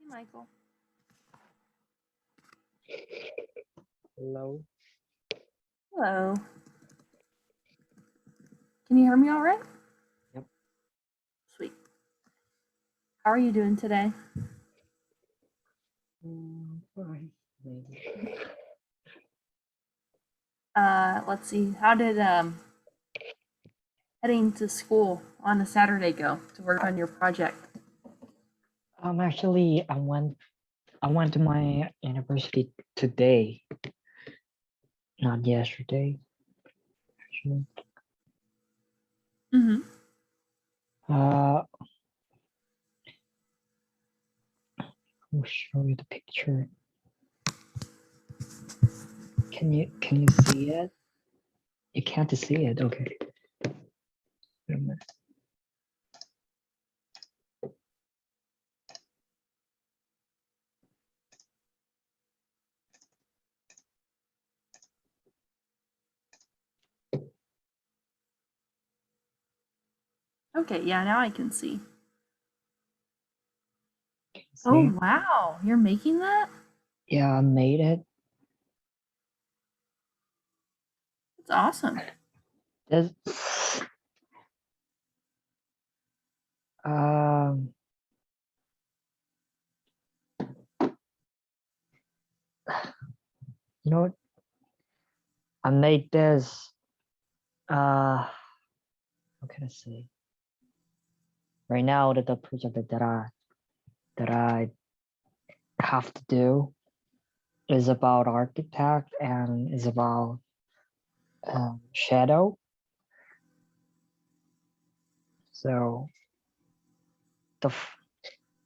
Michael. Hello. Hello. Can you hear me all right? Yep. Sweet. How are you doing today? Fine. Maybe. Let's see. How did heading to school on a Saturday go to work on your project? Actually, I went to my university today, not yesterday. Actually, Mm-hmm. I'll show you the picture. Can you see it? You can't see it. Okay. Wait a minute. Okay, yeah, now I can see. Can you Oh, see? wow. You're making that? Yeah, I made it. It's awesome. This um you know what? I made this how can I say? Right now the project that I have to do is about architect and is about shadow. So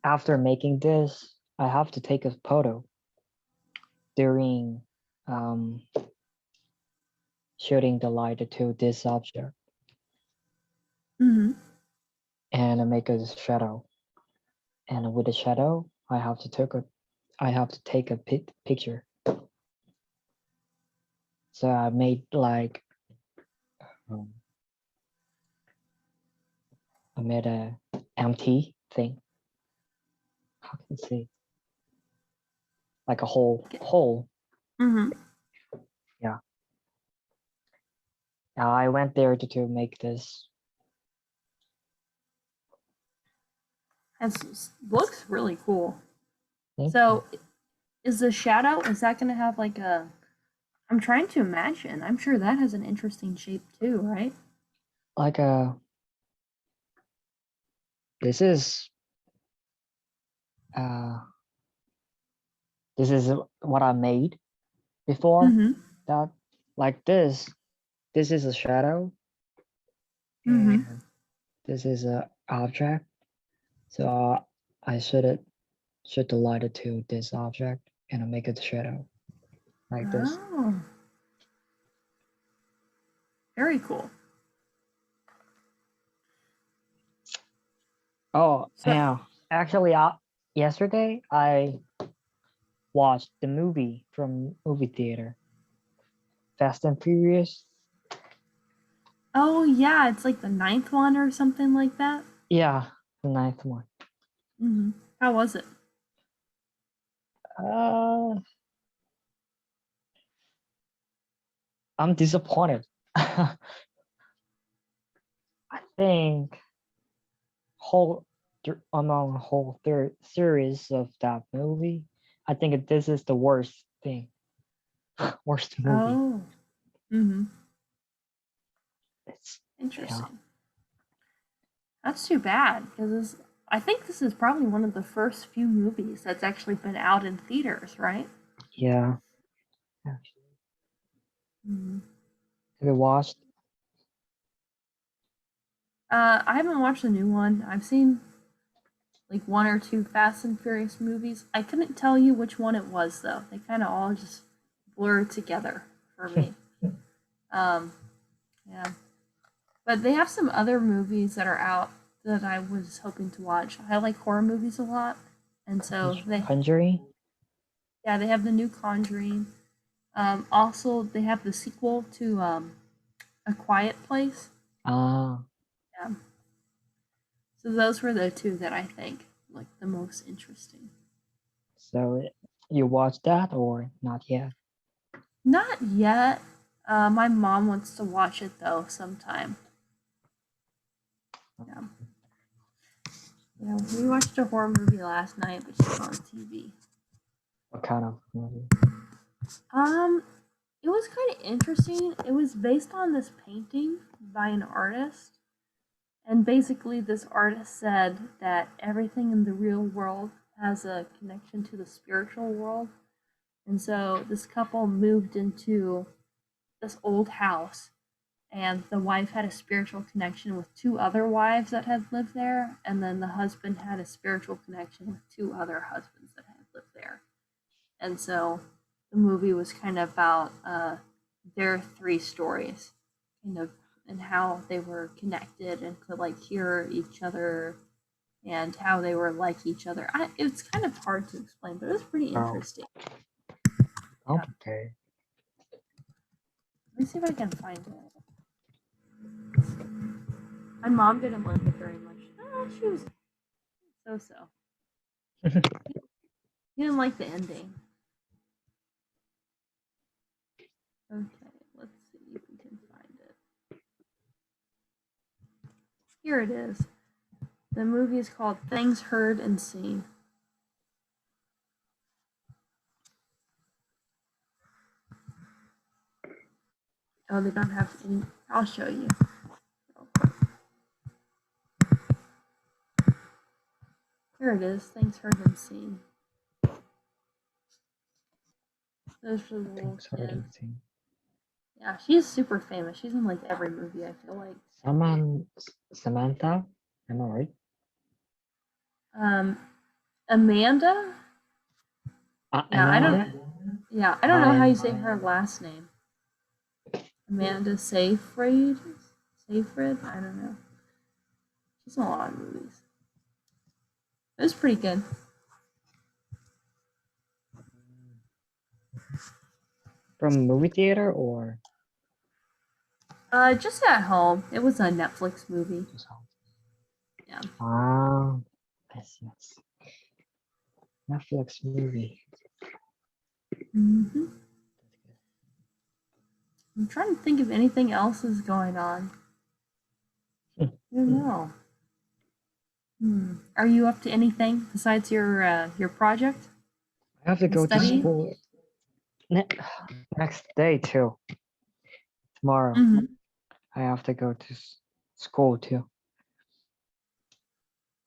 after making this, I have to take a photo during shooting the light to this object Mm-hmm. and I make a shadow. And with the shadow, I have to take a picture. So I made like I made a empty thing. How can you see? Like a hole. Mm-hmm. Yeah. I went there to make this. It looks really cool. Thank So, is the shadow, is that going to have like a, I'm trying to imagine. I'm sure that has an interesting shape too, right? like a this is what I made before. Mm-hmm. That like this is a shadow Mm-hmm. and this is a object. So I should the light it to this object and I make it a shadow like this. Oh, very cool. Oh So, yeah, actually, yesterday I watched the movie from movie theater, Fast and Furious. oh yeah, it's like the ninth one or something like that. Yeah, the ninth one. Mm-hmm. How was it? Uh, I'm disappointed. I think among whole third series of that movie, I think this is the worst thing, worst movie. Oh, mm-hmm. It's yeah, Interesting. That's too bad because I think this is probably one of the first few movies that's actually been out in theaters, right? yeah. Actually, Mm-hmm. have you watched? I haven't watched the new one. I've seen like one or two Fast and Furious movies. I couldn't tell you which one it was though. They kind of all just blur together for me. Um, yeah, but they have some other movies that are out that I was hoping to watch. I like horror movies a lot, and so Conjuring. they have the new Conjuring. Also, they have the sequel to A Quiet Place. Ah, Yeah, so those were the two that I think like the most interesting. So you watched that or not yet? Not yet. My mom wants to watch it though sometime. Yeah. Yeah, we watched a horror movie last night, which is on TV. What kind of movie? Um, it was kind of interesting. It was based on this painting by an artist, and basically, this artist said that everything in the real world has a connection to the spiritual world, and so this couple moved into this old house, and the wife had a spiritual connection with two other wives that had lived there, and then the husband had a spiritual connection with two other husbands that had lived there. And so the movie was kind of about their three stories, kind of, and how they were connected and could like hear each other and how they were like each other. It's kind of hard to explain, but it was pretty Oh, interesting. complicated. Let me see if I can find it. My mom didn't like it very much. She was so. He didn't like the ending. Okay, let's see if we can find it. Here it is. The movie is called Things Heard and Seen. Oh, they don't have any. I'll show you. Here it is. Things Heard and Seen. Those for the little Things hard kid. to see. Yeah, she's super famous. She's in like every movie, I feel like. Samantha, am I right? Amanda? Yeah, I Amanda? don't. Yeah, I don't know how you say her last name. Amanda Seyfried. Seyfried? I don't know. She's in a lot of movies. It was pretty good. From movie theater or Just at home. It was a Netflix movie. just home? Yeah. Ah, yes. Netflix movie. Mm-hmm. I'm trying to think if anything else is going on. I don't know. Are you up to anything besides your project? I have to And go to studying? school next day too. Tomorrow, Mm-hmm. I have to go to school too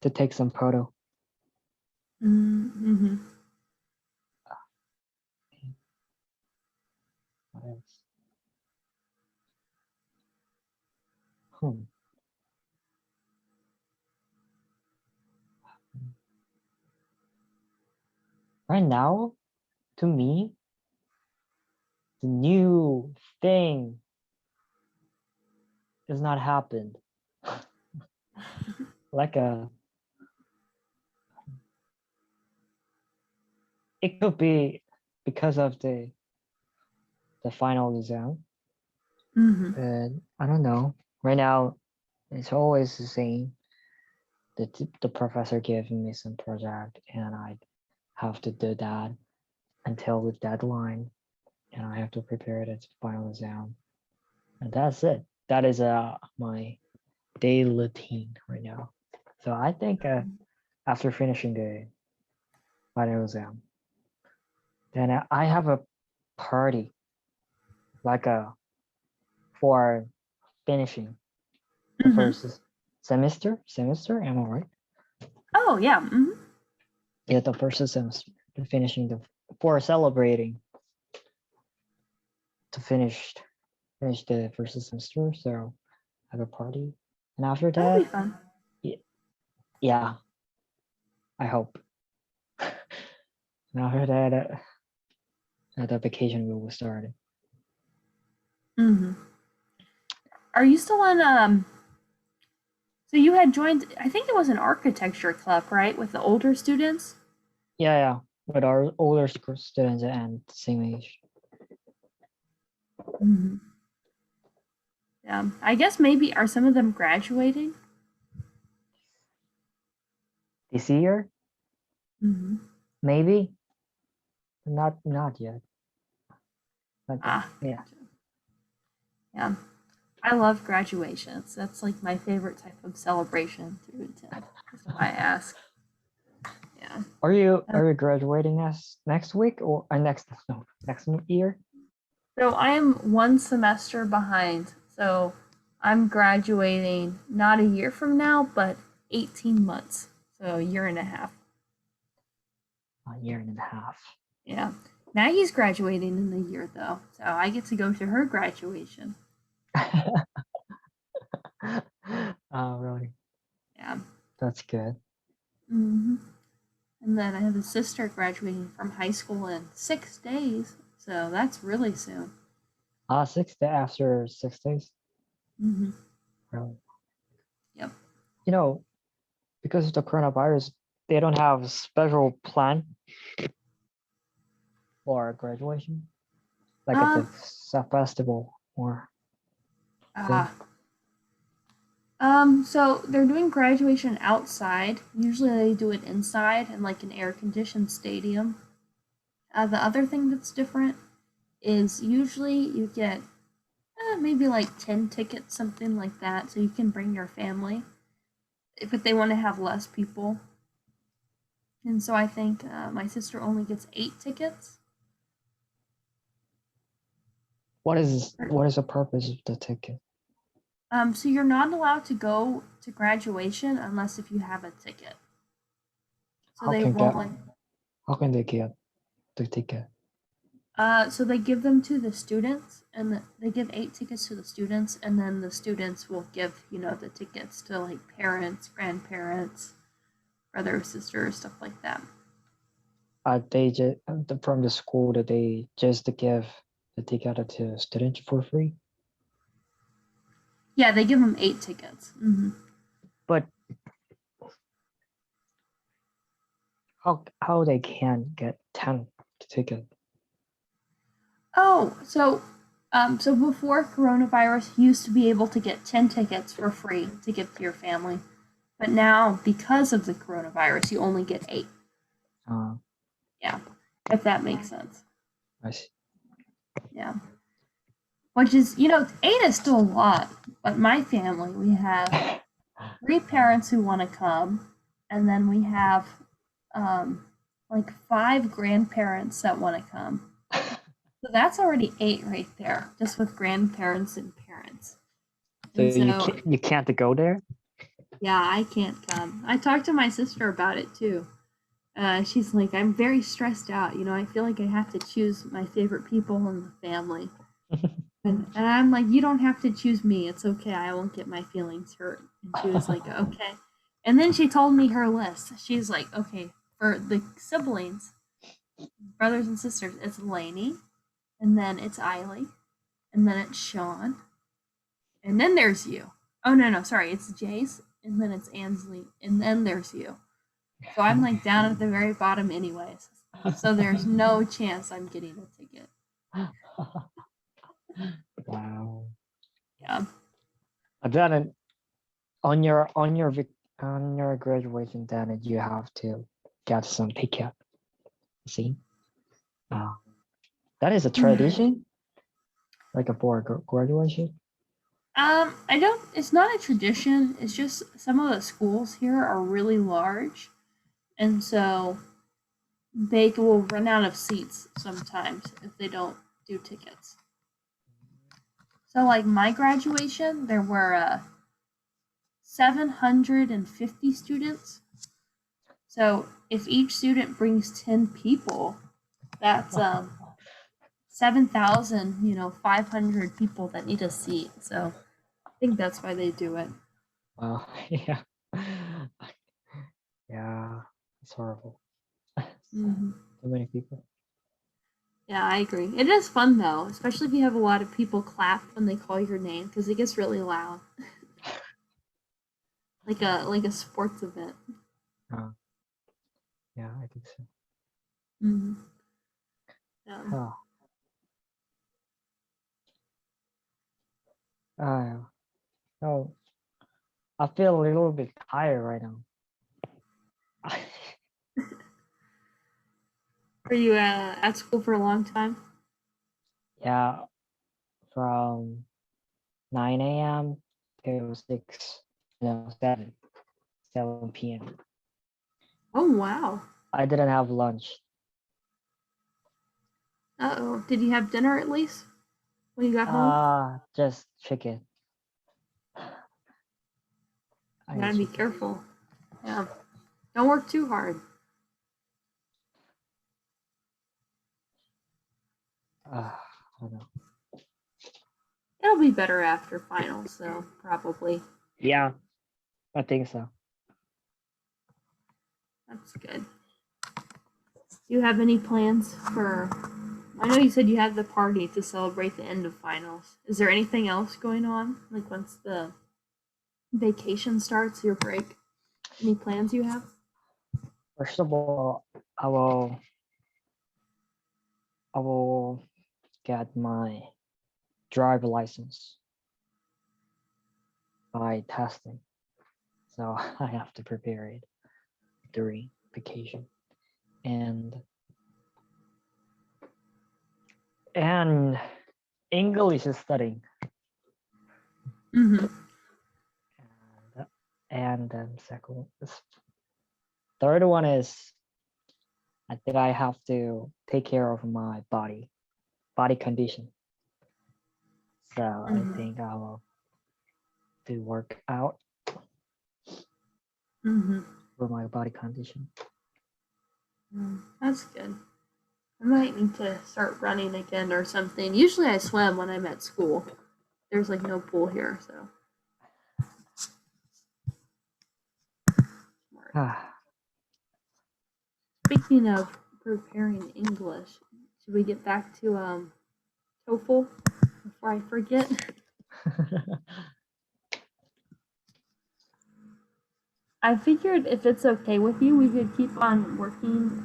to take some photo. Mm-hmm. What else? Hmm. Right now, to me, the new thing has not happened. Like it could be because of the final exam. Mm-hmm. And I don't know. Right now, it's always the same. The professor giving me some project, and I have to do that until the deadline, and I have to prepare it as final exam. And that's it. That is my daily routine right now. So I think after finishing the final exam, then I have a party like for finishing the Mm-hmm. first semester. Semester, am I right? Oh yeah. Mm-hmm. Yeah, the first semester, finishing the for celebrating to finish the first semester. So have a party, and after That'll be that, fun. yeah, I hope. And after that, the vacation will start. Mm-hmm. Are you still in so you had joined, I think it was an architecture club, right, with the older students? Yeah, with our older school students and same age. Mm-hmm. Yeah. I guess maybe are some of them graduating? This year, Mm-hmm. maybe. Not yet. But Ah, yeah. gotcha. Yeah. I love graduations. That's like my favorite type of celebration to attend. That's why I ask. Yeah. Are you graduating next week or next year? So I am one semester behind. So I'm graduating not a year from now, but 18 months. So a year and a half. A year and a half. Yeah. Maggie's graduating in a year though. So I get to go to her graduation. Oh, really? Yeah. That's good. hmm And then I have a sister graduating from high school in 6 days. So that's really soon. 6 days after 6 days. hmm Really? Yep. You know, because of the coronavirus, they don't have a special plan for graduation, like at the Um, festival or thing. uh, so they're doing graduation outside. Usually they do it inside in like an air conditioned stadium. The other thing that's different is usually you get maybe like 10 tickets, something like that, so you can bring your family. But they want to have less people. And so I think my sister only gets 8 tickets. What is the purpose of the ticket? So you're not allowed to go to graduation unless if you have a ticket. So How they can won't get like how can they get the ticket? so they give them to the students, and they give 8 tickets to the students, and then the students will give the tickets to like parents, grandparents, brothers, sisters, stuff like that. They just from the school that they just give the ticket to students for free. Yeah, they give them 8 tickets. But how they can get 10 ticket? Oh, so before coronavirus, you used to be able to get 10 tickets for free to give to your family, but now because of the coronavirus, you only get 8. Uh, Yeah, if that makes sense. I see. Yeah. Which is, 8 is still a lot. But my family, we have 3 parents who want to come, and then we have like 5 grandparents that want to come. So that's already 8 right there, just with grandparents and parents. So And so, you can't go there? yeah, I can't come. I talked to my sister about it too. She's like, I'm very stressed out. I feel like I have to choose my favorite people in the family. And I'm like, you don't have to choose me. It's okay. I won't get my feelings hurt. And she was like, okay. And then she told me her list. She's like, okay, for the siblings, brothers and sisters, it's Lainey, and then it's Eiley, and then it's Sean, and then there's you. Oh, no, no, sorry. It's Jace, and then it's Ansley, and then there's you. So I'm like down at the very bottom, anyways. So there's no chance I'm getting a ticket. Wow. Yeah. Then on your graduation, then you have to get some ticket. See, uh, that is a tradition, like a for graduation. I don't. It's not a tradition. It's just some of the schools here are really large, and so they will run out of seats sometimes if they don't do tickets. So, like my graduation, there were 750 students. So, if each student brings 10 people, that's 7,000. 500 people that need a seat. So, I think that's why they do it. Wow. Yeah. Yeah. It's horrible. hmm Too many people. Yeah, I agree. It is fun though, especially if you have a lot of people clap when they call your name because it gets really loud, like a sports event. Uh, yeah, I think so. hmm Yeah. Oh, uh, oh, I feel a little bit tired right now. Are you at school for a long time? Yeah, from 9 a.m. to 6, no, 7 p.m. Oh wow. I didn't have lunch. Uh-oh. Did you have dinner at least when you got home? Just chicken. I You ate gotta be chicken. careful. Yeah. Don't work too hard. I don't know. It'll be better after finals, though, probably. Yeah, I think so. That's good. Do you have any plans for? I know you said you had the party to celebrate the end of finals. Is there anything else going on? Like once the vacation starts, your break? Any plans you have? First of all, I will get my driver license by testing. So I have to prepare it during vacation. And English is studying. Mm-hmm. And then third one is I think I have to take care of my body condition. So I Mm-hmm. think I will do workout Mm-hmm. for my body condition. That's good. I might need to start running again or something. Usually I swim when I'm at school. There's like no pool here, so. Smart. Speaking of preparing English, should we get back to TOEFL before I forget? I figured if it's okay with you, we could keep on working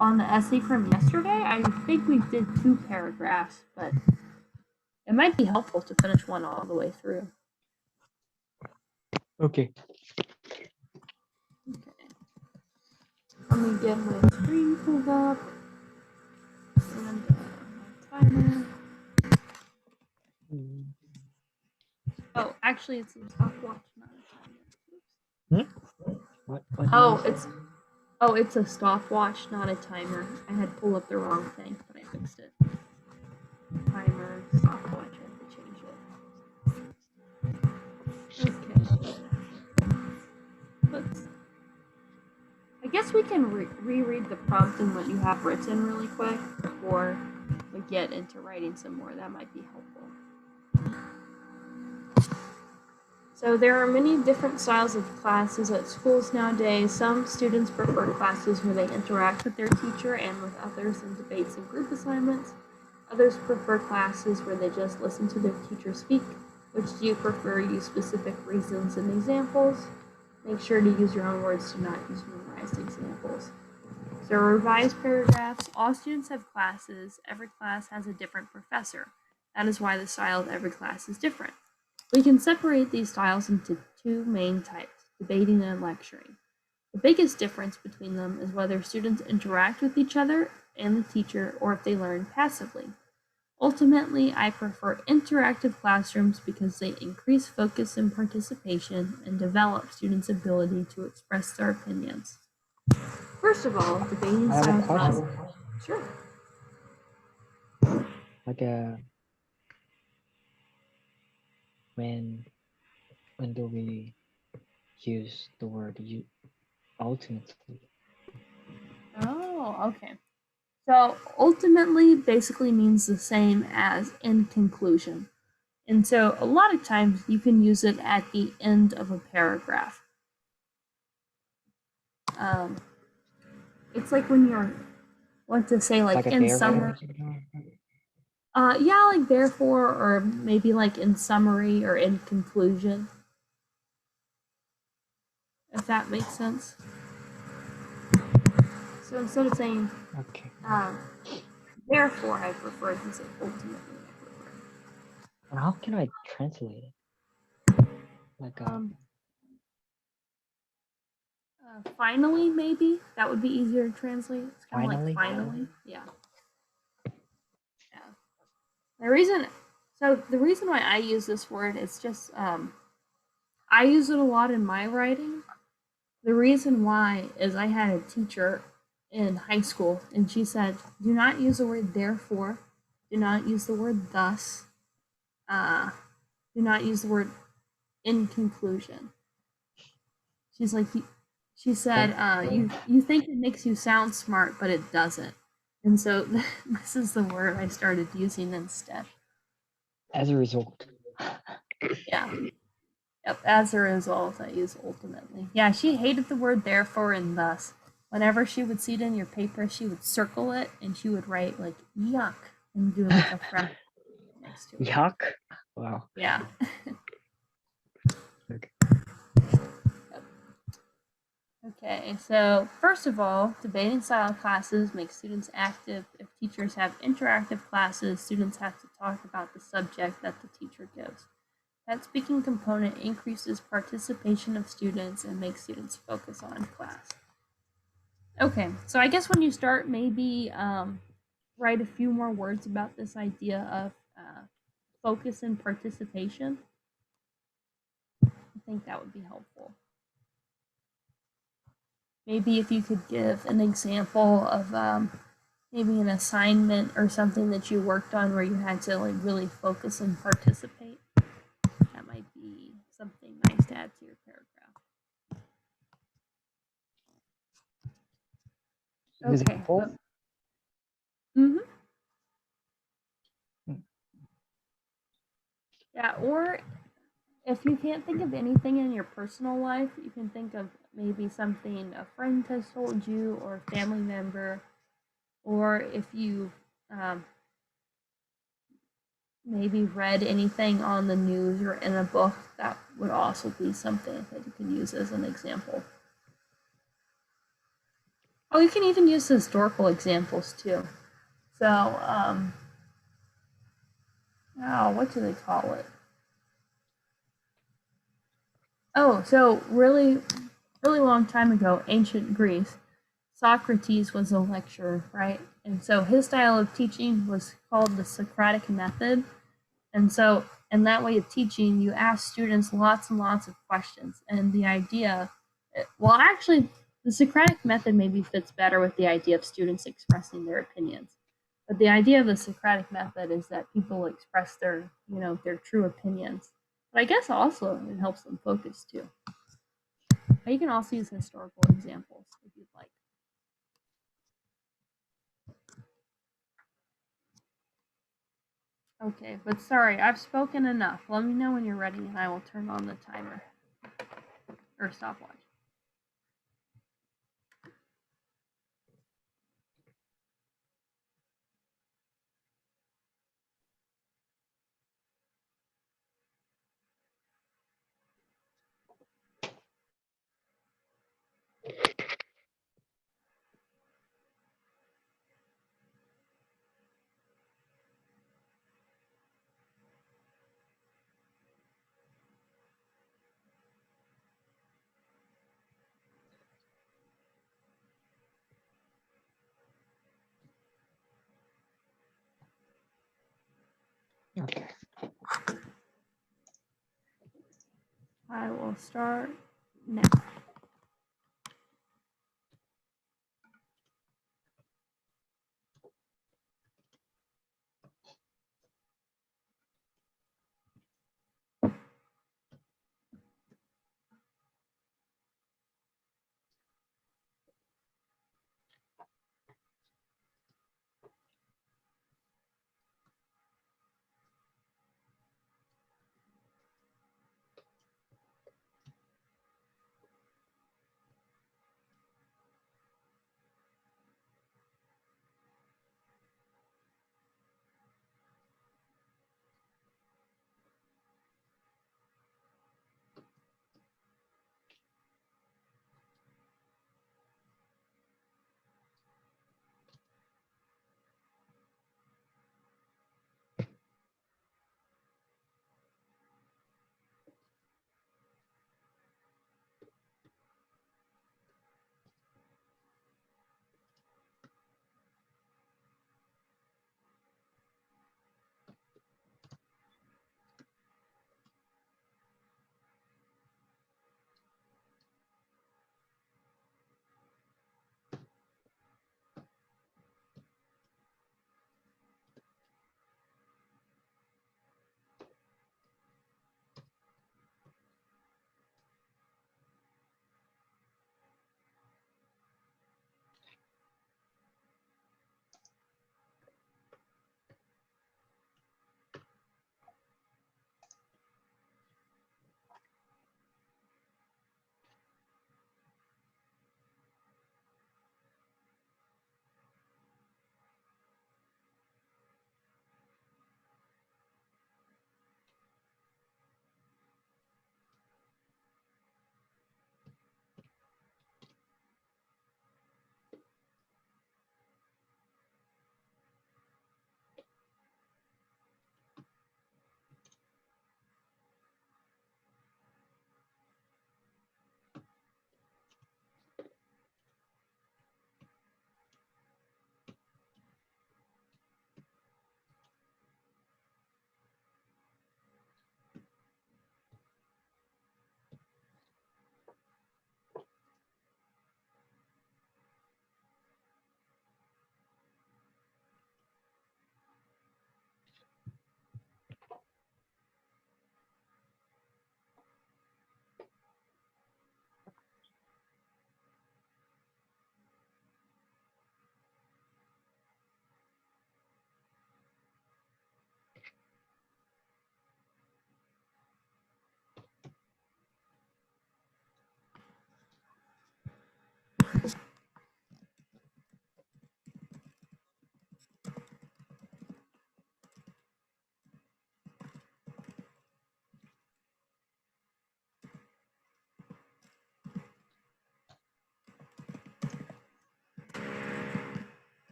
on the essay from yesterday. I think we did 2 paragraphs, but it might be helpful to finish one all the way through. Okay. Okay. Let me get my screen pulled up and my timer. Oh, actually, it's a stopwatch, not a timer. What Oh, it's a stopwatch, not a timer. I had pulled up the wrong thing, but I fixed it. Timer, stopwatch. I have to change it. Okay. I guess we can reread the prompt and what you have written really quick before we get into writing some more. That might be helpful. So there are many different styles of classes at schools nowadays. Some students prefer classes where they interact with their teacher and with others in debates and group assignments. Others prefer classes where they just listen to their teacher speak. Which do you prefer? Use specific reasons and examples. Make sure to use your own words, do not use memorized examples. So revised paragraphs. All students have classes. Every class has a different professor. That is why the style of every class is different. We can separate these styles into 2 main types, debating and lecturing. The biggest difference between them is whether students interact with each other and the teacher or if they learn passively. Ultimately, I prefer interactive classrooms because they increase focus and participation and develop students' ability to express their opinions. First of all, debating I have a style question. classes. Sure. Like when do we use the word you ultimately? Oh, okay. So ultimately basically means the same as in conclusion. And so a lot of times you can use it at the end of a paragraph. Um, it's like when you're what to say like Like a in therefore or summary. something? Yeah, like therefore, or maybe like in summary or in conclusion, if that makes sense. So instead of saying Okay. therefore, I prefer to say ultimately I prefer. And how can I translate it? Like Um, Finally, maybe that would be easier to translate. It's kind of like Finally? finally. Yeah. Yeah. The reason why I use this word is just I use it a lot in my writing. The reason why is I had a teacher in high school, and she said, "Do not use the word therefore. Do not use the word thus. Uh, do not use the word in conclusion." She's like, she said, "You think it makes you sound smart, but it doesn't." And so this is the word I started using instead. As a result. Yeah. Yep. As a result, I use ultimately. Yeah, she hated the word therefore and thus. Whenever she would see it in your paper, she would circle it and she would write like yuck and do like a fresh next to it. Yuck. Wow. Yeah. Okay. Okay, so first of all, debating style classes make students active. If teachers have interactive classes, students have to talk about the subject that the teacher gives. That speaking component increases participation of students and makes students focus on class. Okay, so I guess when you start, maybe write a few more words about this idea of focus and participation. I think that would be helpful. Maybe if you could give an example of maybe an assignment or something that you worked on where you had to like really focus and participate. That might be something nice to add to your paragraph. Okay. Example? Mm-hmm. Hmm. Yeah, or if you can't think of anything in your personal life, you can think of maybe something a friend has told you or a family member, or if you maybe read anything on the news or in a book, that would also be something that you can use as an example. Oh, you can even use historical examples too. So, oh, what do they call it? Oh, so really, really long time ago, ancient Greece, Socrates was a lecturer, right? And so his style of teaching was called the Socratic method. And so, in that way of teaching, you ask students lots and lots of questions. And the idea, well, actually, the Socratic method maybe fits better with the idea of students expressing their opinions. But the idea of the Socratic method is that people express their true opinions. But I guess also it helps them focus too. But you can also use historical examples if you'd like. Okay, but sorry, I've spoken enough. Let me know when you're ready and I will turn on the timer or stopwatch. Okay. I will start now.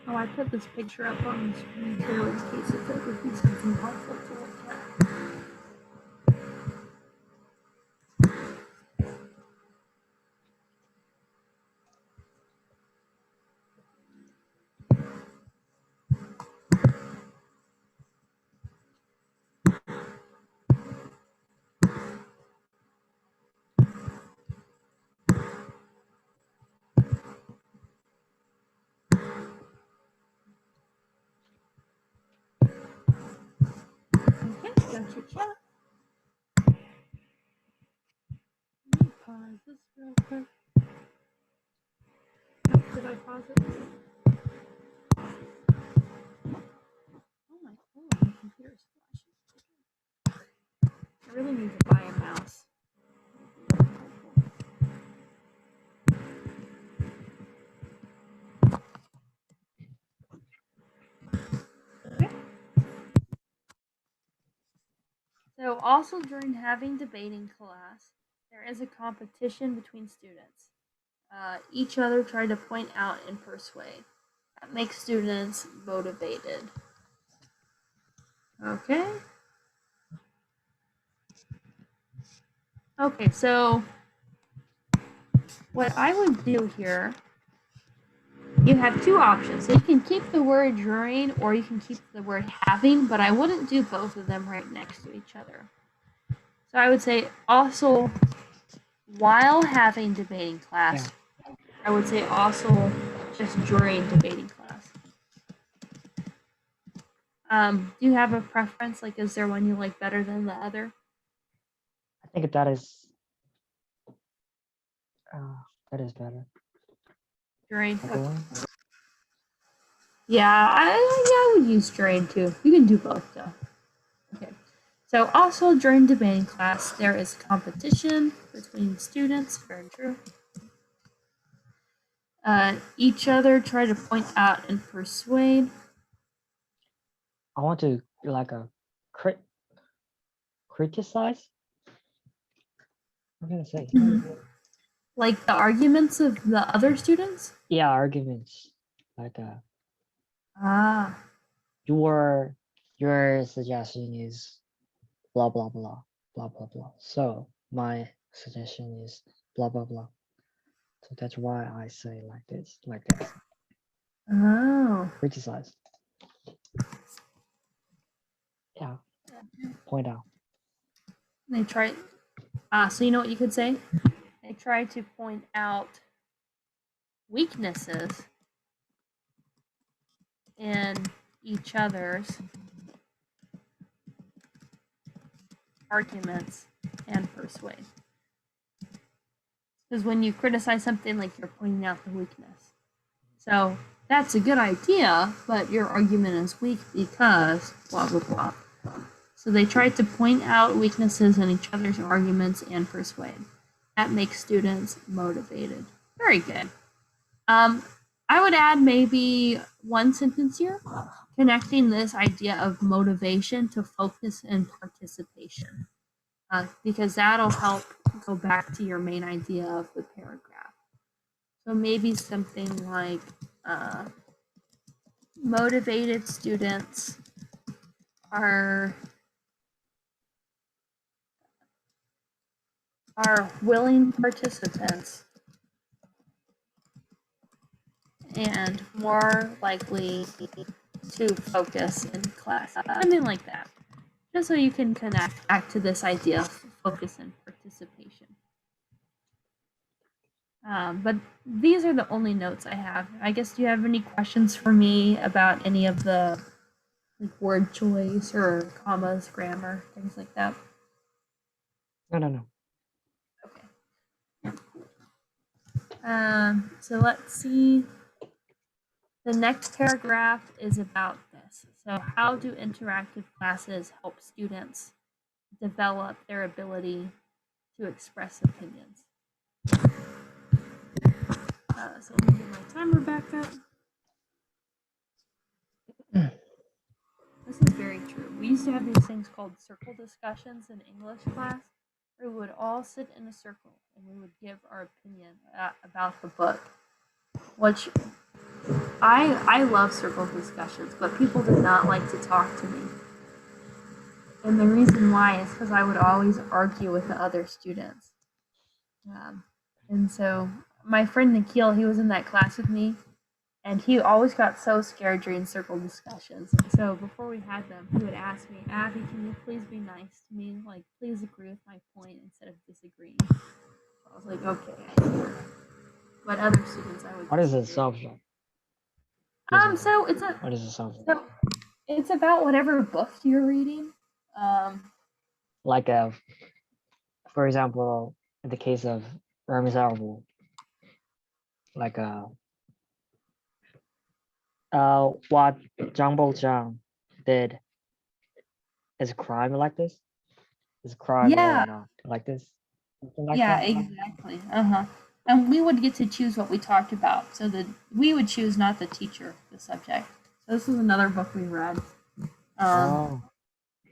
Oh, I put this picture up on the screen too in case if it would be something helpful to look at. Okay, got your chat. Let me pause this real quick. Oh, did I pause it? My computer's flashing. I really need to buy a mouse. Okay. So also during having debating class, there is a competition between students. Each other try to point out and persuade. That makes students motivated. Okay. Okay, so what I would do here, you have two options. So you can keep the word during or you can keep the word having, but I wouldn't do both of them right next to each other. So I would say also while having debating class, I would say also just during debating class. Do you have a preference? Like, is there one you like better than the other? I think that is better. During. Going. Yeah, I would use during too. You can do both though. Okay. So also during debating class, there is competition between students. Very true. Each other try to point out and persuade. I want to like a criticize. I'm gonna say. Like the arguments of the other students? Yeah, arguments. Like your suggestion is blah blah blah blah blah blah. So my suggestion is blah blah blah. So that's why I say like this. Oh. Criticize. Yeah. Point out. They try. So you know what you could say? They try to point out weaknesses in each other's arguments and persuade. Because when you criticize something, like you're pointing out the weakness. So that's a good idea, but your argument is weak because blah blah blah. So they try to point out weaknesses in each other's arguments and persuade. That makes students motivated. Very good. I would add maybe one sentence here, connecting this idea of motivation to focus and participation, because that'll help go back to your main idea of the paragraph. So maybe something like motivated students are willing participants and more likely to focus in class. Something like that. Just so you can connect back to this idea of focus and participation. But these are the only notes I have. I guess, do you have any questions for me about any of the word choice or commas, grammar, things like that? No. Okay. So let's see. The next paragraph is about this. So how do interactive classes help students develop their ability to express opinions? So let me get my timer back up. This is very true. We used to have these things called circle discussions in English class, where we would all sit in a circle and we would give our opinion about the book, which I love circle discussions, but people did not like to talk to me. And the reason why is because I would always argue with the other students. And so my friend Nikhil, he was in that class with me, and he always got so scared during circle discussions. So before we had them, he would ask me, Abby, can you please be nice to me? Like, please agree with my point instead of disagreeing. So I was like, okay, I see. But other students, I would. What is the subject? So it's a What is the subject? so it's about whatever book you're reading. Like for example, in the case of Miserable, like what Zhang Bochang did is a crime like this? Is a crime Yeah, or not like this? Something like yeah, that? exactly. And we would get to choose what we talked about, so that we would choose, not the teacher, the subject. So this is another book we read. Oh,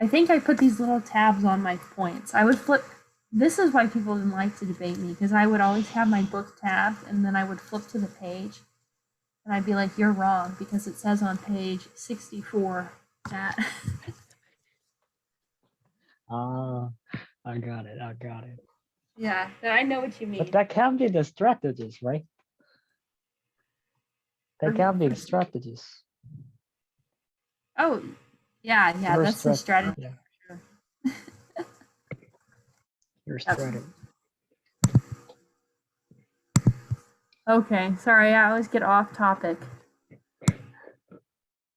I think I put these little tabs on my points. I would flip. This is why people didn't like to debate me, because I would always have my book tabbed, and then I would flip to the page, and I'd be like, "You're wrong," because it says on page 64 that. I got it. I got it. Yeah, I know what you But mean. that can be the strategies, right? That can be the strategies. Oh, yeah, Your that's the strat. strategy. Yeah, For your sure. strategy. Okay, sorry, I always get off topic.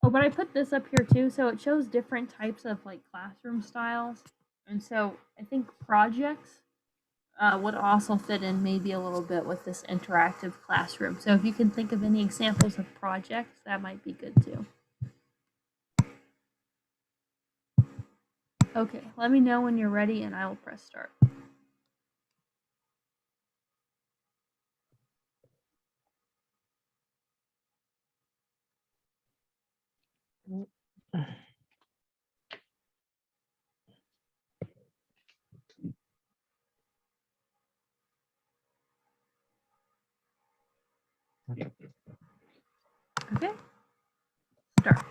Oh, but I put this up here too, so it shows different types of like classroom styles, and so I think projects would also fit in maybe a little bit with this interactive classroom. So if you can think of any examples of projects, that might be good too. Okay, let me know when you're ready, and I will press start. Okay, start.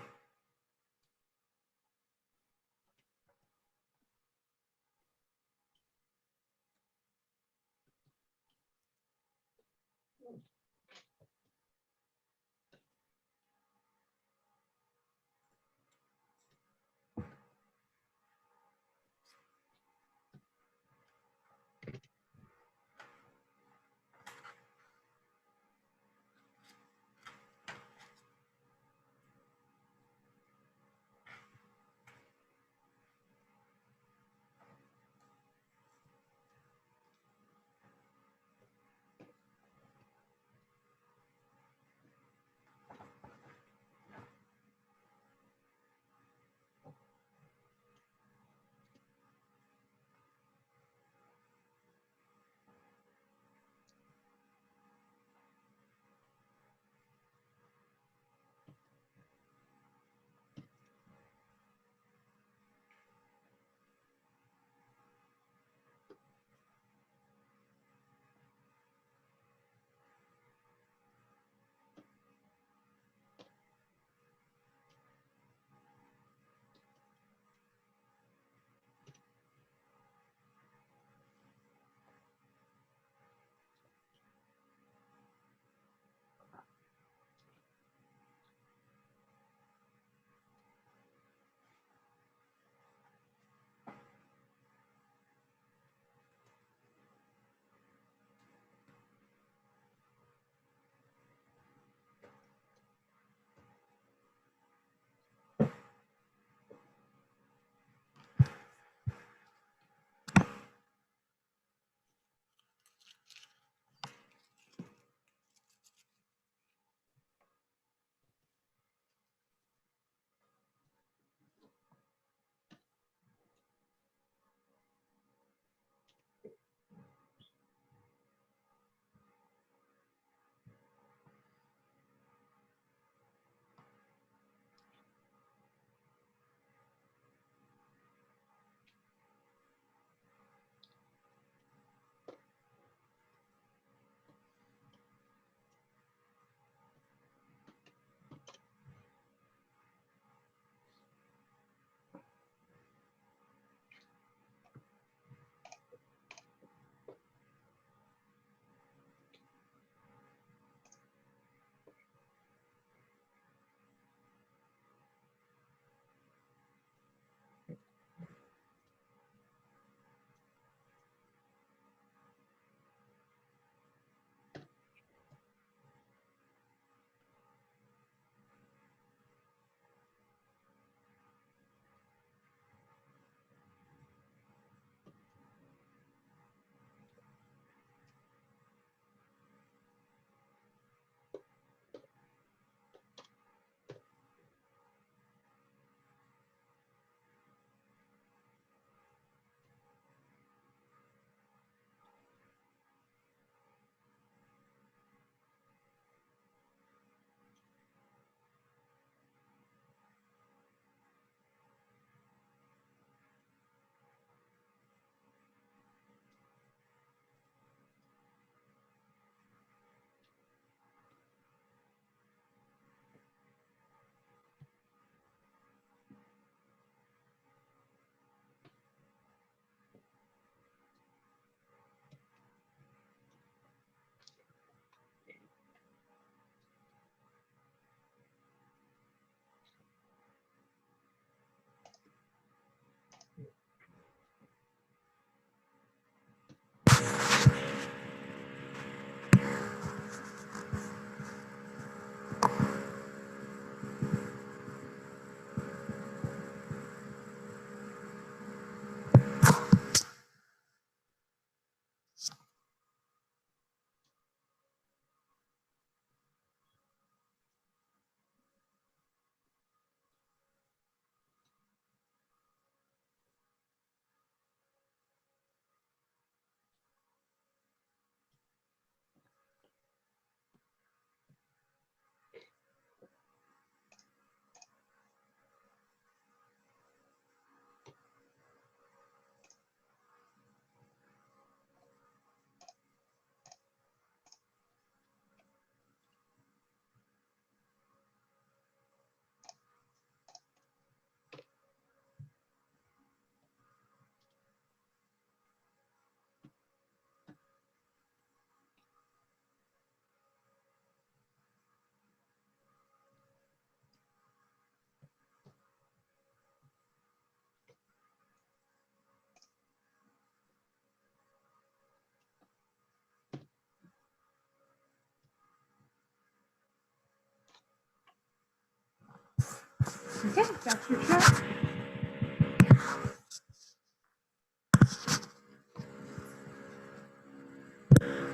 Okay, got your shot.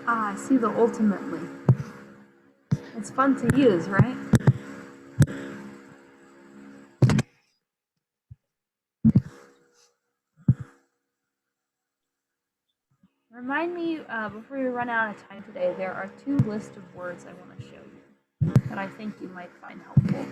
Ah, I see the ultimately. It's fun to use, right? Remind me, before we run out of time today, there are 2 lists of words I want to show you that I think you might find helpful.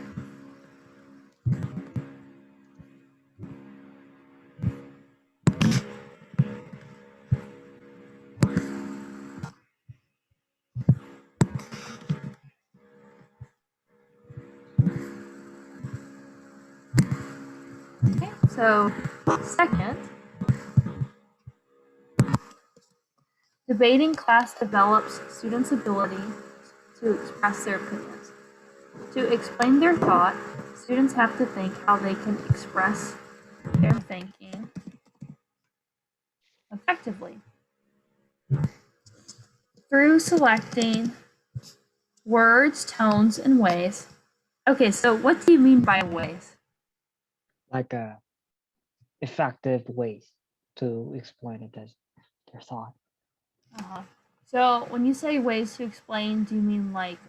Okay, so second, debating class develops students' ability to express their opinions. To explain their thought, students have to think how they can express their thinking effectively. Through selecting words, tones, and ways. Okay, so what do you mean by ways? Like effective ways to explain it as their thought. Uh-huh. So when you say ways to explain, do you mean like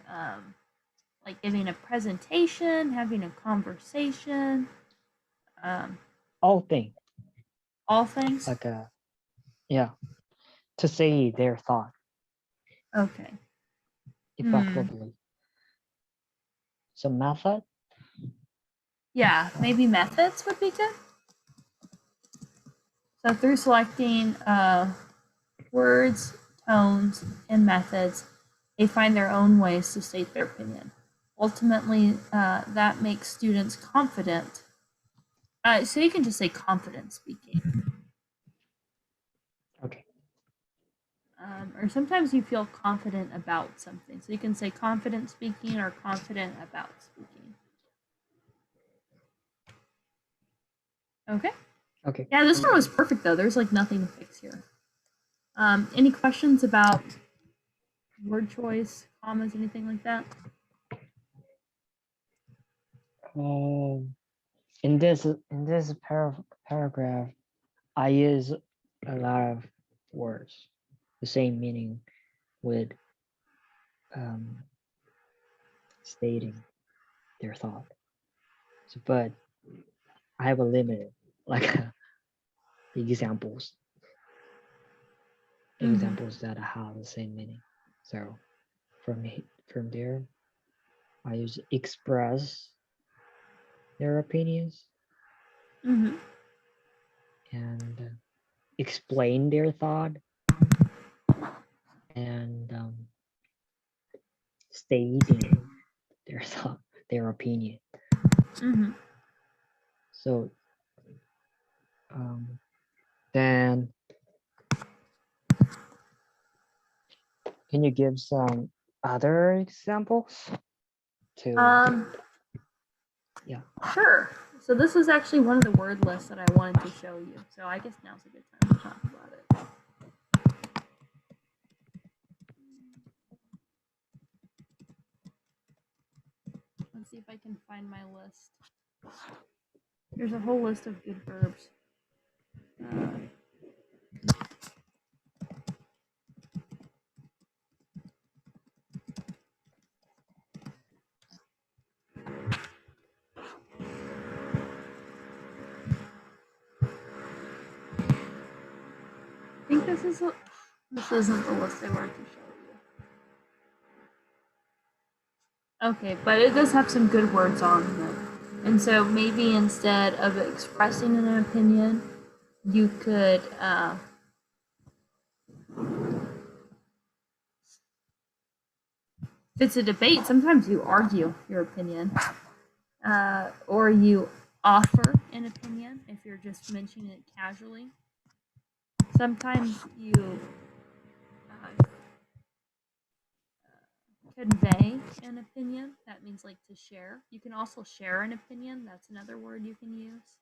giving a presentation, having a conversation, All things all things? like yeah, to say their thought Okay. effectively. Some method. Yeah, maybe methods would be good. So through selecting words, tones, and methods, they find their own ways to state their opinion. Ultimately, that makes students confident. So you can just say confident speaking. Okay. Or sometimes you feel confident about something. So you can say confident speaking or confident about speaking. Okay. Okay. Yeah, this one was perfect though. There's like nothing to fix here. Any questions about word choice, commas, anything like that? In this paragraph, I use a lot of words, the same meaning with stating their thought. So, but I have a limit, like examples, examples that have the same meaning. So from there, I use express their opinions Mm-hmm. and explain their thought and stating their thought, their opinion. Mm-hmm. So then can you give some other examples to yeah. Sure. So this is actually one of the word lists that I wanted to show you. So I guess now's a good time to talk about it. Let's see if I can find my list. There's a whole list of good verbs. I think this isn't the list I wanted to show you. Okay, but it does have some good words on it. And so maybe instead of expressing an opinion, you could if it's a debate, sometimes you argue your opinion, or you offer an opinion if you're just mentioning it casually. Sometimes you convey an opinion. That means like to share. You can also share an opinion. That's another word you can use.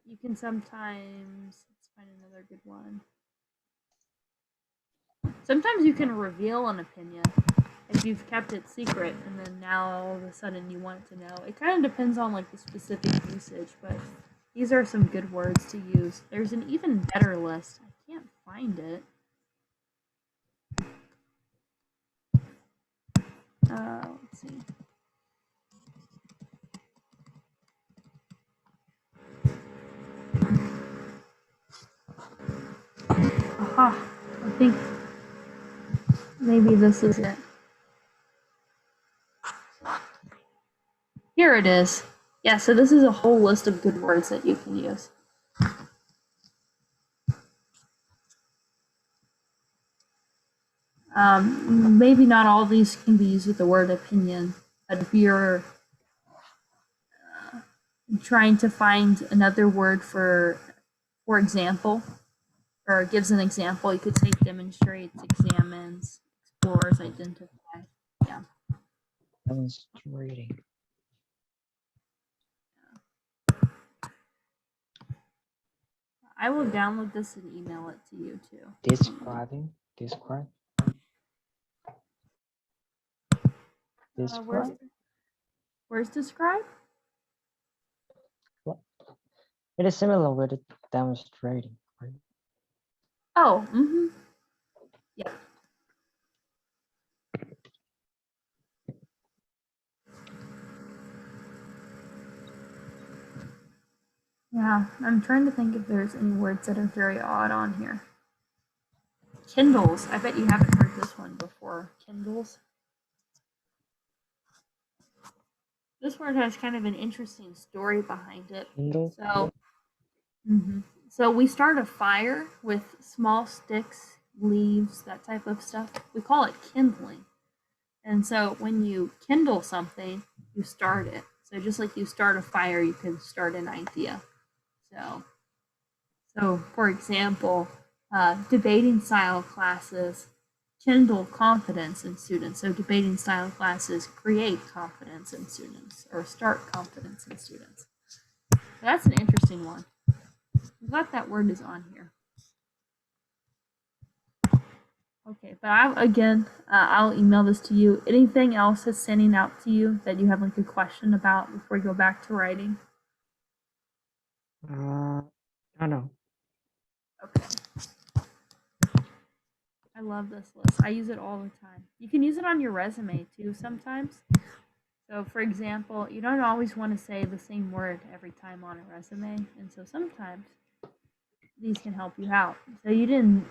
You can sometimes, let's find another good one. Sometimes you can reveal an opinion. if you've kept it secret and then now all of a sudden you want to know. It kind of depends on like the specific usage, but these are some good words to use. There's an even better list. I can't find it. Let's see. Aha, I think maybe this is it. Here it is. Yeah, so this is a whole list of good words that you can use. Maybe not all of these can be used with the word opinion, but if you're trying to find another word for example, or gives an example, you could say demonstrates, examines, explores, identify. Yeah. Demonstrating. I will download this and email it to you too. Describing. Describe. Describe. Where's describe? What? It is similar with demonstrating, right? Oh, yeah. Yeah, I'm trying to think if there's any words that are very odd on here. Kindles. I bet you haven't heard this one before. Kindles. This word has kind of an interesting story behind it. Kindle. So we start a fire with small sticks, leaves, that type of stuff. We call it kindling. And so when you kindle something, you start it. So just like you start a fire, you can start an idea. So for example, debating style classes kindle confidence in students. So debating style classes create confidence in students or start confidence in students. So that's an interesting one. I'm glad that word is on here. Okay, but I'll email this to you. Anything else that's standing out to you that you have like a question about before we go back to writing? I don't know. Okay. I love this list. I use it all the time. You can use it on your resume too sometimes. So, for example, you don't always want to say the same word every time on a resume, and so sometimes these can help you out. So, you didn't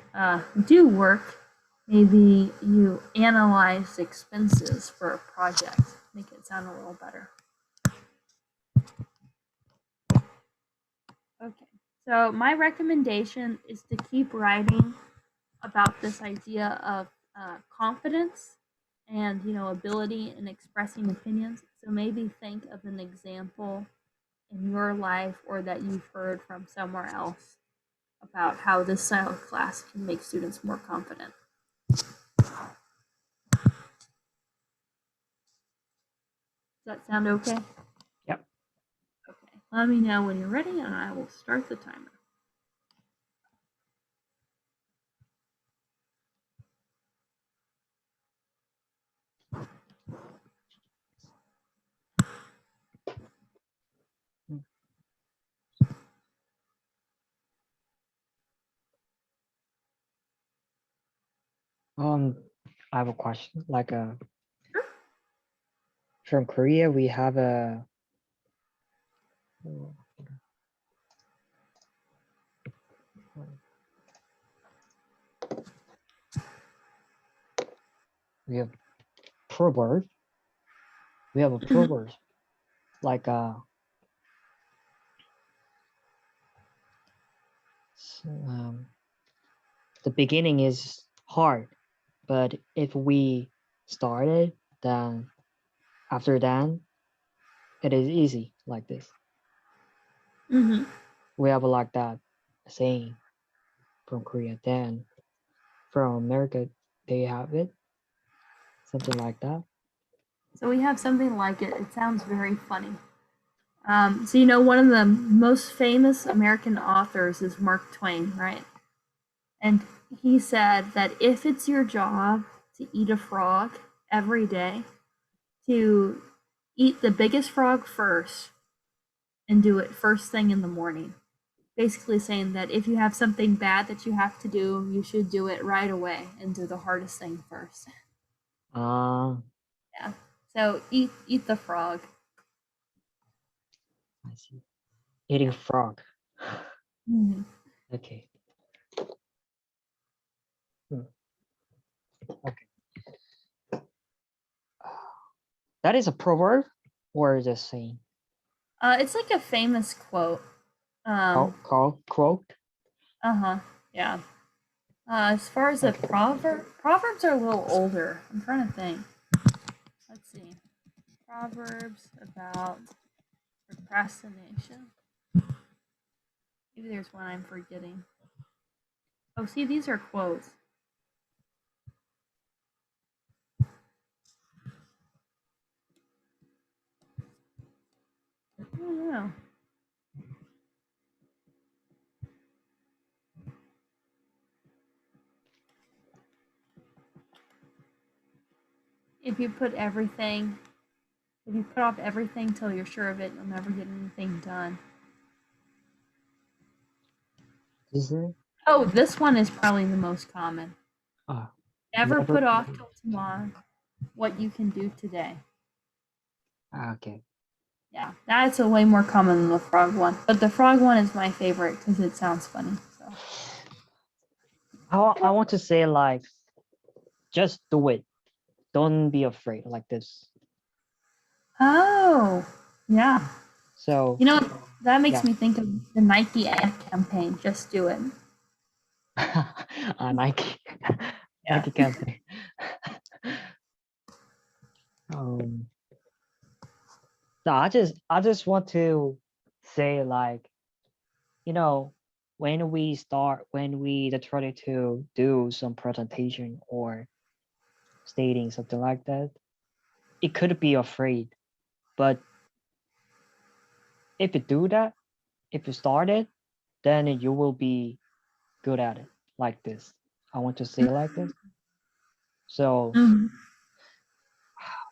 do work, maybe you analyzed expenses for a project, make it sound a little better. Okay, so my recommendation is to keep writing about this idea of confidence and ability in expressing opinions. So maybe think of an example in your life or that you've heard from somewhere else about how this style of class can make students more confident. Does that sound okay? Yep. Okay. Let me know when you're ready and I will start the timer. I have a question. Like from Korea, we have a we have proverb. We have a proverb like the beginning is hard, but if we start it, then after that it is easy like this. We have like that saying from Korea. Then from America, they have it, something like that. So we have something like it. It sounds very funny. So one of the most famous American authors is Mark Twain, right? And he said that if it's your job to eat a frog every day to eat the biggest frog first and do it first thing in the morning. Basically saying that if you have something bad that you have to do, you should do it right away and do the hardest thing first. Ah, Yeah. So eat the frog. I see. Eating frog. Mhm. Okay. Hmm. Okay. That is a proverb or just saying? It's like a famous quote. Quote? Uh-huh. Yeah. As far as a Okay. proverbs are a little older. I'm trying to think. Let's see. Proverbs about procrastination. Maybe there's one I'm forgetting. Oh, see, these are quotes. I don't know. If you put everything, if you put off everything till you're sure of it, you'll never get anything done. Is it? Oh, this one is probably the most common. Ah, Never never. put off till tomorrow what you can do today. Okay. Yeah, that's a way more common than the frog one. But the frog one is my favorite because it sounds funny. So. I want to say like, just do it. Don't be afraid like this. Oh, yeah. So You know, that makes yeah. me think of the Nike ad campaign. Just do it. Nike. Yeah. Nike campaign. um so I just want to say like, you know, when we try to do some presentation or stating something like that, it could be afraid. But if you do that, if you start it, then you will be good at it like this. I want to say like this. So Mhm.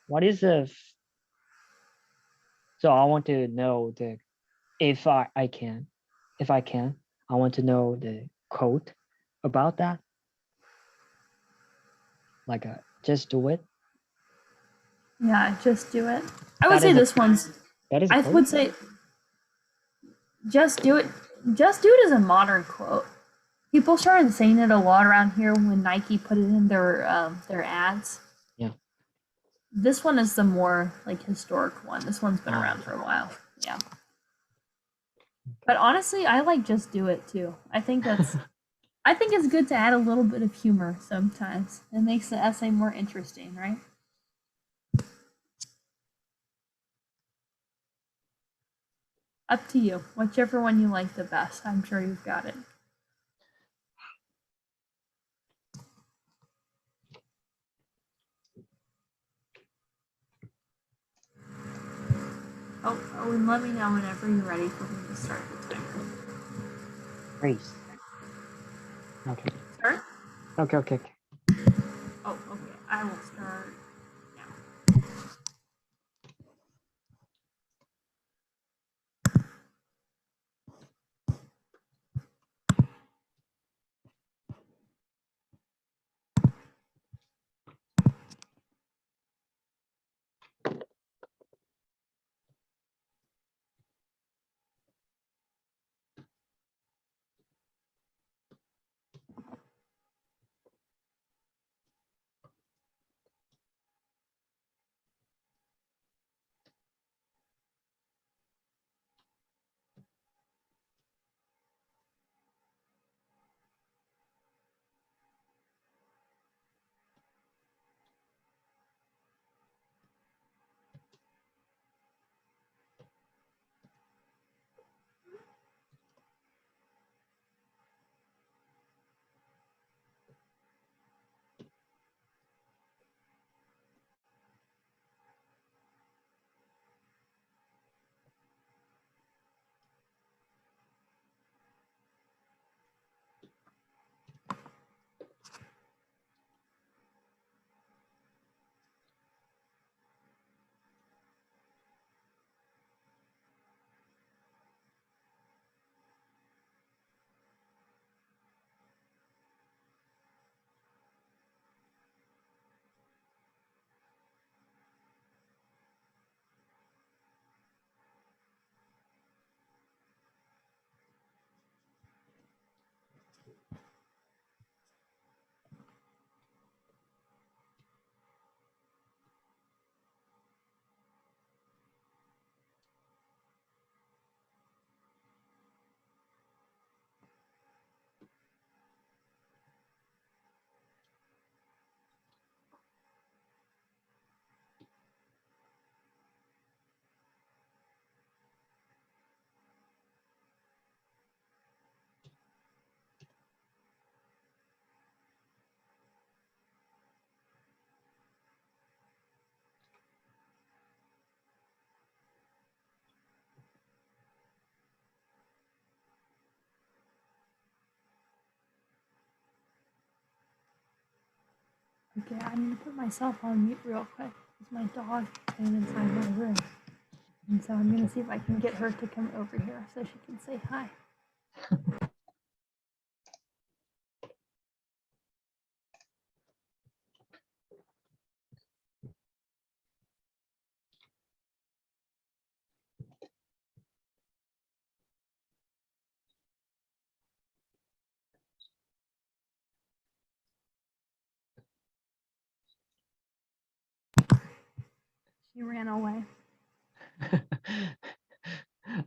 what is the so I want to know the if I can if I can I want to know the quote about that, like just do it. Yeah, just do it. I would That say is a this one's. that is a I quote. would say just do it. Just do it is a modern quote. People started saying it a lot around here when Nike put it in their ads. Yeah. This one is the more like historic one. This one's been around for a while. Yeah. But honestly, I like just do it too. I think it's good to add a little bit of humor sometimes. It makes the essay more interesting, right? Up to you. Whichever one you like the best. I'm sure you've got it. Oh, and let me know whenever you're ready for me to start the timer. Praise. Okay. Start? Okay. Oh, okay. I will start now. Okay, I'm gonna put myself on mute real quick because my dog came inside my room. And so I'm gonna see if I can get her to come over here so she can say hi. She ran away.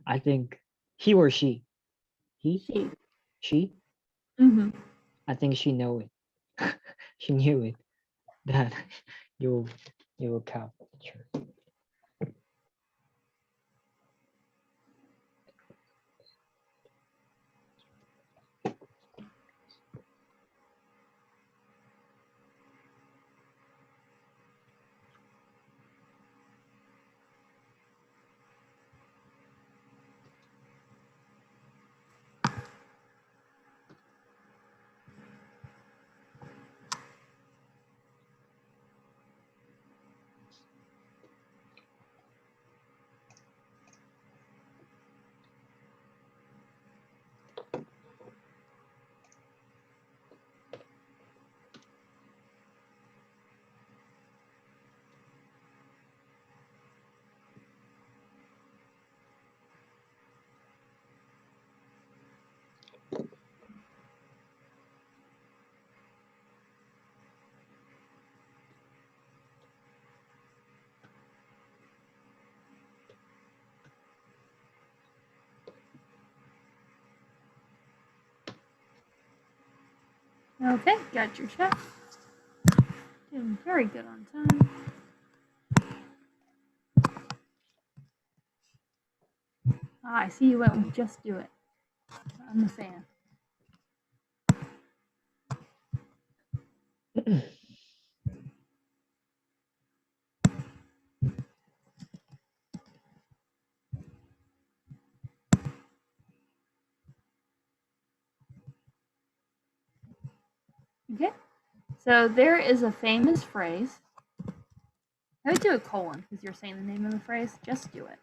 I think he or she. He? She? Mm-hmm. I think she know it. She knew it that you will capture. Okay, got your check. Doing very good on time. Ah, I see you went with just do it. I'm a fan. Okay, so there is a famous phrase. I would do a colon because you're saying the name of the phrase. Just do it.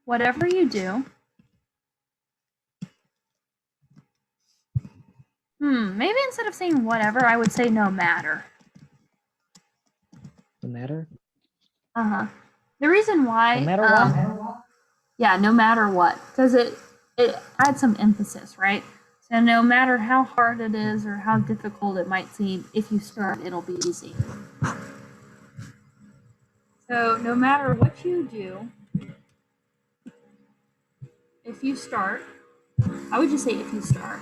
Whatever you do. Maybe instead of saying whatever, I would say no matter. No matter? The reason why. No matter what? Yeah, no matter what. Because it adds some emphasis, right? So no matter how hard it is or how difficult it might seem, if you start, it'll be easy. So no matter what you do, if you start, I would just say if you start,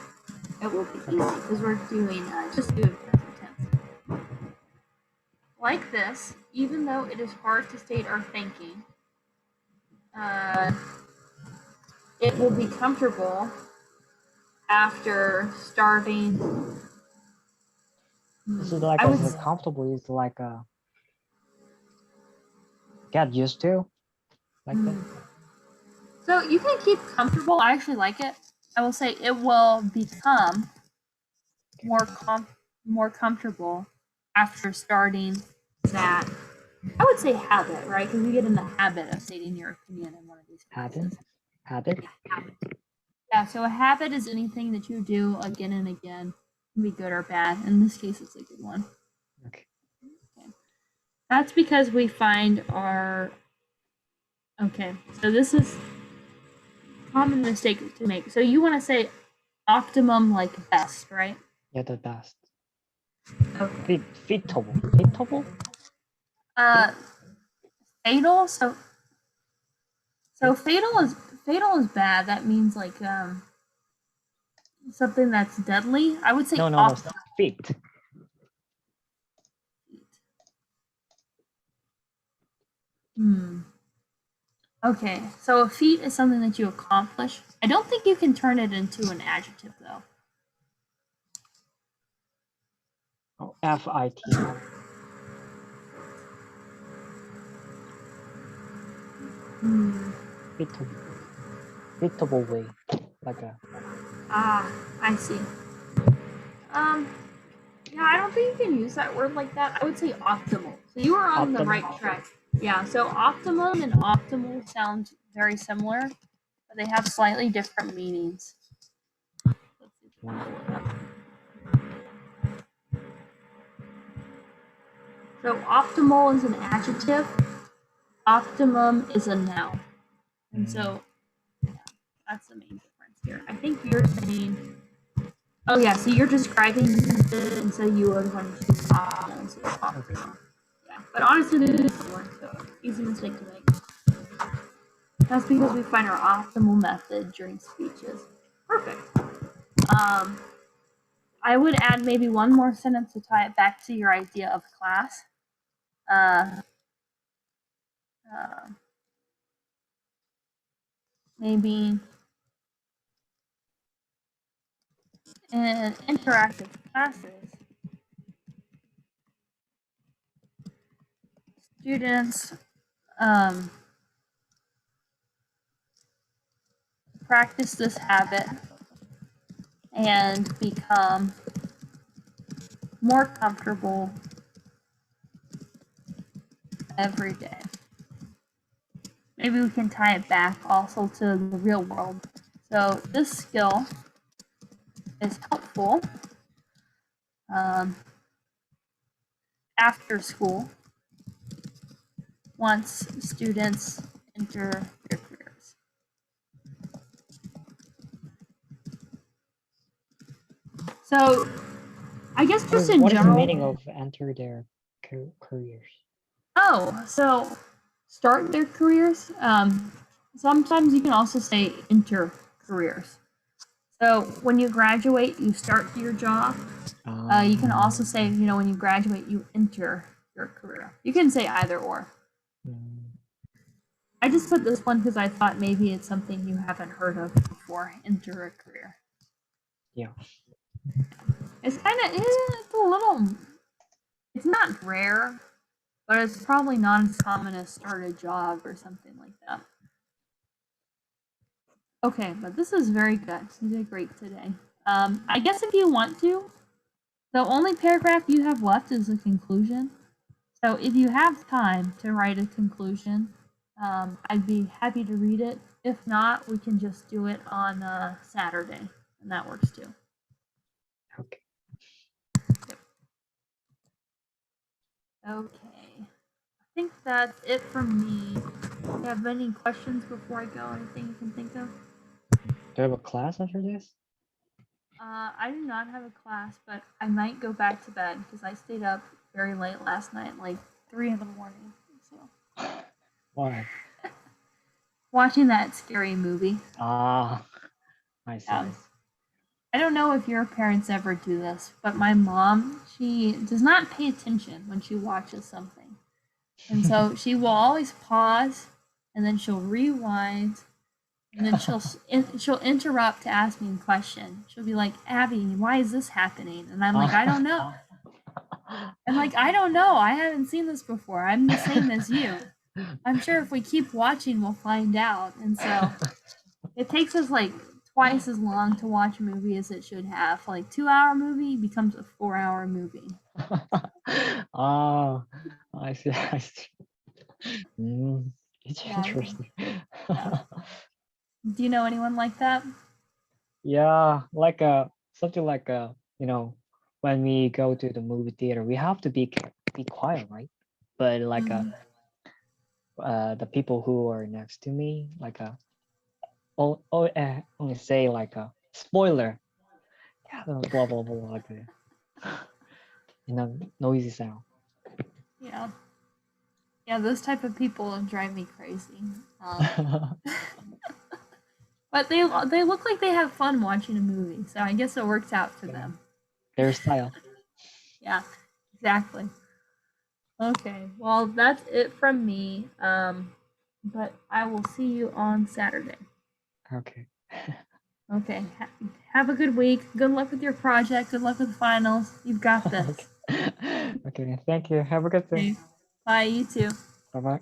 it will be easy because we're doing just do it present tense. Like this, even though it is hard to state our thinking, it will be comfortable after starting. Is it like comfortable? Is like get used to? Like that? So you can keep comfortable. I actually like it. I will say it will become more comfortable after starting that. I would say habit, right? Because you get in the habit of stating your opinion in one of these phrases. Habit? Yeah. So a habit is anything that you do again and again, can be good or bad. In this case, it's a good one. Okay. That's because we find our. Okay. So this is common mistake to make. So you want to say optimum like best, right? Yeah, the best. Okay. Fitable. Fitable? Fatal. So fatal is bad. That means like something that's deadly. I would say No. Fit. Okay, so a feat is something that you accomplish. I don't think you can turn it into an adjective though. Oh, FIT. Fitable. Fitable way. like a Ah, I see. Um, yeah, I don't think you can use that word like that. I would say optimal. So you are on the optimum. right track. Yeah, so optimum and optimal sound very similar, but they have slightly different meanings. Let's see if I can pull it up. So optimal is an adjective, optimum is a noun. And so yeah, that's the main difference here. I think you're saying, oh yeah, so you're describing it, and so you would want to choose optimal instead of optimal. Okay. Yeah, but honestly, they do similar, so easy mistake to make. That's because we find our optimal method during speeches. Perfect. I would add maybe one more sentence to tie it back to your idea of class. Maybe in interactive classes, students practice this habit and become more comfortable every day. Maybe we can tie it back also to the real world. So this skill is helpful after school once students enter their careers. So I guess just in What is the general. meaning of enter their careers? Oh, so start their careers. Sometimes you can also say enter careers. So when you graduate, you start your job. You can also say, when you graduate, you enter your career. You can say either or. I just put this one because I thought maybe it's something you haven't heard of before, enter a career. Yeah. It's it's not rare, but it's probably not as common as start a job or something like that. Okay, but this is very good. You did great today. I guess if you want to, the only paragraph you have left is a conclusion. So if you have time to write a conclusion, I'd be happy to read it. If not, we can just do it on Saturday, and that works too. Okay. Yep. Okay. I think that's it from me. Do you have any questions before I go? Anything you can think of? Do you have a class after this? I do not have a class, but I might go back to bed because I stayed up very late last night, like 3 in the morning. So. Why? Watching that scary movie. I see. I don't know if your parents ever do this, but my mom, she does not pay attention when she watches something. And so she will always pause and then she'll rewind and then she'll interrupt to ask me a question. She'll be like, "Abby, why is this happening?" And I'm like, "I don't know." I'm like, "I don't know. I haven't seen this before. I'm the same as you. I'm sure if we keep watching, we'll find out." And so it takes us like twice as long to watch a movie as it should have. Like 2-hour movie becomes a 4-hour movie. Oh, I see. I see. It's interesting. Yeah. Do you know anyone like that? Yeah, like something like when we go to the movie theater, we have to be quiet, right? But like the people who are next to me, like only say like a spoiler, yeah, blah blah blah, like noisy sound. Yeah. Yeah, those type of people drive me crazy. But they look like they have fun watching a movie, so I guess it works out for them. Their style. Yeah, exactly. Okay, well that's it from me. But I will see you on Saturday. Okay. Okay, have a good week. Good luck with your project. Good luck with finals. You've got this. Okay. Okay. Thank you. Have a good day. Okay. Bye. You too. Bye bye.